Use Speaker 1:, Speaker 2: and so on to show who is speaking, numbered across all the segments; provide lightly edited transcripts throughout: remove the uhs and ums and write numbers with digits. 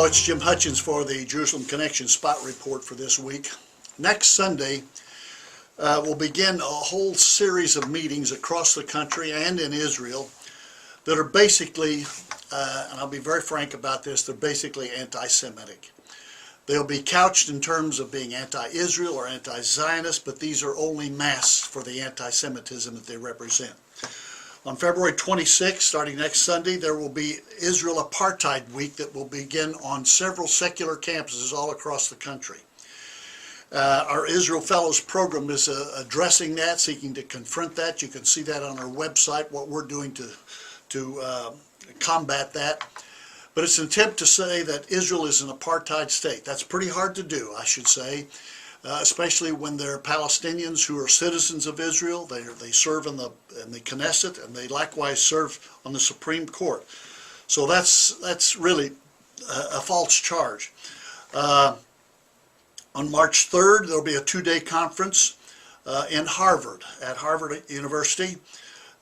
Speaker 1: it's Jim Hutchins for the Jerusalem Connection Spot Report for this week. Next Sunday, we'll begin a whole series of meetings across the country and in Israel that are basically, and I'll be very frank about this, they're basically anti-Semitic. They'll be couched in terms of being anti-Israel or anti-Zionist, but these are only masks for the anti-Semitism that they represent. On February 26th, starting next Sunday, there will be Israel Apartheid Week that will begin on several secular campuses all across the country. Our Israel Fellows program is addressing that, seeking to confront that. You can see that on our website, what we're doing to combat that. But it's an attempt to say that Israel is an apartheid state. That's pretty hard to do, I should say, especially when there are Palestinians who are citizens of Israel. They serve in the Knesset, and they likewise serve on the Supreme Court. So that's really a false charge. On March 3rd, there will be a two-day conference in Harvard, at Harvard University,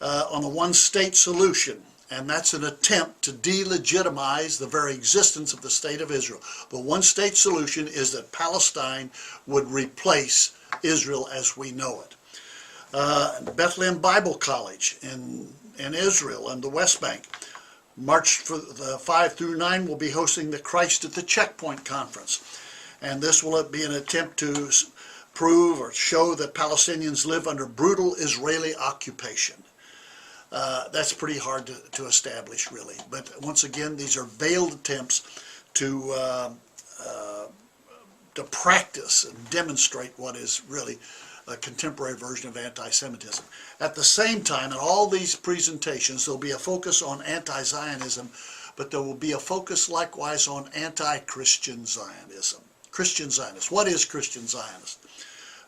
Speaker 1: on the one-state solution. And that's an attempt to delegitimize the very existence of the State of Israel. The one-state solution is that Palestine would replace Israel as we know it. Bethlehem Bible College in Israel and the West Bank, March 5 through 9, will be hosting the Christ at the Checkpoint Conference. And this will be an attempt to prove or show that Palestinians live under brutal Israeli occupation. That's pretty hard to establish, really. But once again, these are veiled attempts to practice and demonstrate what is really a contemporary version of anti-Semitism. At the same time, in all these presentations, there will be a focus on anti-Zionism, but there will be a focus likewise on anti-Christian Zionism. Christian Zionist. What is Christian Zionist?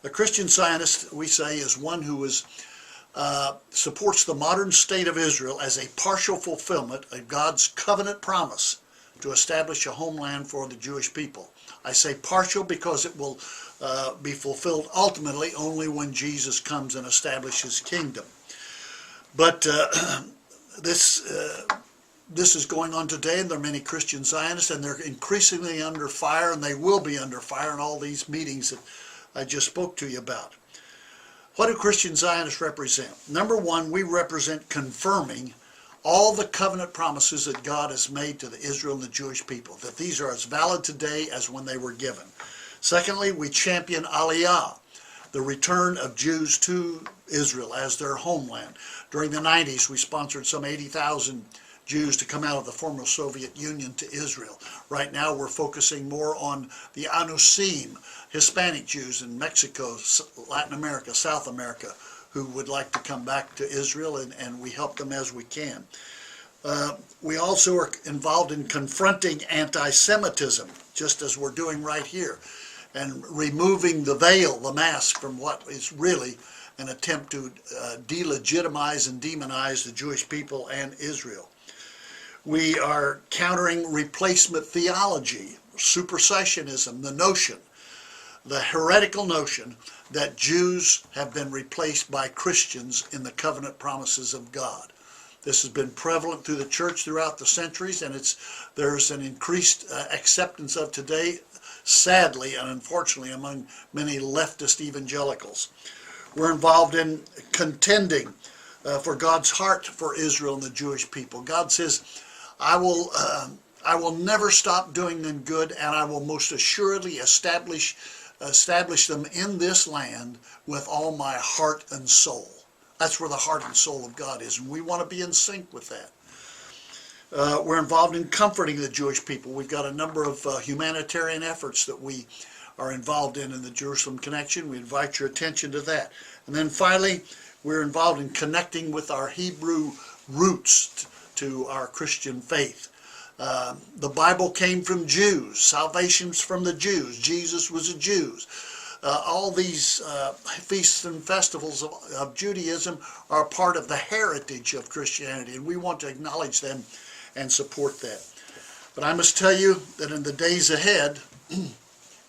Speaker 1: A Christian Zionist, we say, is one who supports the modern state of Israel as a partial fulfillment of God's covenant promise to establish a homeland for the Jewish people. I say partial because it will be fulfilled ultimately only when Jesus comes and establishes his kingdom. But this is going on today, and there are many Christian Zionists, and they're increasingly under fire, and they will be under fire in all these meetings that I just spoke to you about. What do Christian Zionists represent? Number one, we represent confirming all the covenant promises that God has made to the Israel and the Jewish people, that these are as valid today as when they were given. Secondly, we champion Aliyah, the return of Jews to Israel as their homeland. During the 90s, we sponsored some 80,000 Jews to come out of the former Soviet Union to Israel. Right now we're focusing more on the Anusim, Hispanic Jews in Mexico, Latin America, South America, who would like to come back to Israel, and we help them as we can. We also are involved in confronting anti-Semitism, just as we're doing right here, and removing the veil, the mask, from what is really an attempt to delegitimize and demonize the Jewish people and Israel. We are countering replacement theology, supersessionism, the heretical notion that Jews have been replaced by Christians in the covenant promises of God. This has been prevalent through the church throughout the centuries, and there's an increased acceptance of today, sadly and unfortunately, among many leftist evangelicals. We're involved in contending for God's heart for Israel and the Jewish people. God says, I will never stop doing them good, and I will most assuredly establish them in this land with all my heart and soul. That's where the heart and soul of God is, and we want to be in sync with that. We're involved in comforting the Jewish people. We've got a number of humanitarian efforts that we are involved in the Jerusalem Connection. We invite your attention to that. And then finally, we're involved in connecting with our Hebrew roots to our Christian faith. The Bible came from Jews. Salvation's from the Jews. Jesus was a Jew. All these feasts and festivals of Judaism are part of the heritage of Christianity, and we want to acknowledge them and support that. But I must tell you that in the days ahead,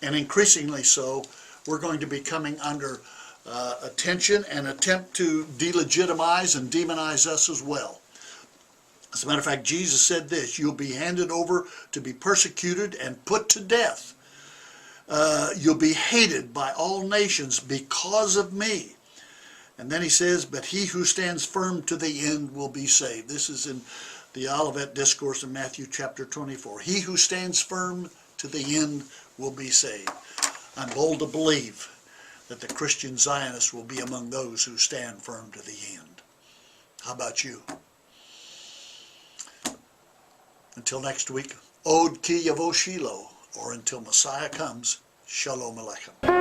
Speaker 1: and increasingly so, we're going to be coming under attention and attempt to delegitimize and demonize us as well. As a matter of fact, Jesus said this, you'll be handed over to be persecuted and put to death. You'll be hated by all nations because of me. And then he says, but he who stands firm to the end will be saved. This is in the Olivet Discourse in Matthew chapter 24. He who stands firm to the end will be saved. I'm bold to believe that the Christian Zionists will be among those who stand firm to the end. How about you? Until next week, Od Ki Yavo Shiloh, or until Messiah comes, Shalom Aleichem.